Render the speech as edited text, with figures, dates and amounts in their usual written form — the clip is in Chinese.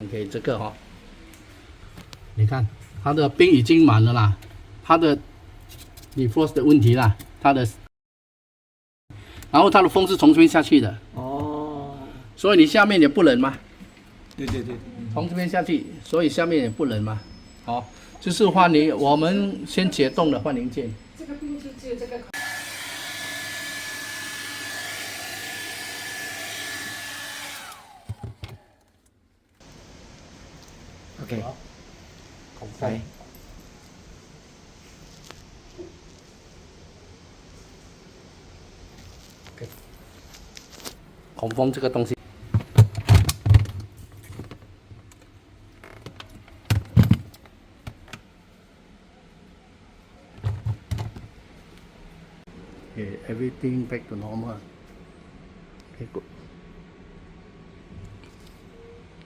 OK， 这个哦，你看它的冰已经满了啦，它的 defrost 的问题啦，然后它的风是从这边下去的，哦，所以你下面也不冷嘛，对对对，从这边下去，所以下面也不冷嘛。好，就是我们先解冻的换零件。这个冰就只有这个。OK，孔来，孔风这个东西。Okay, everything back to normal. Okay, good.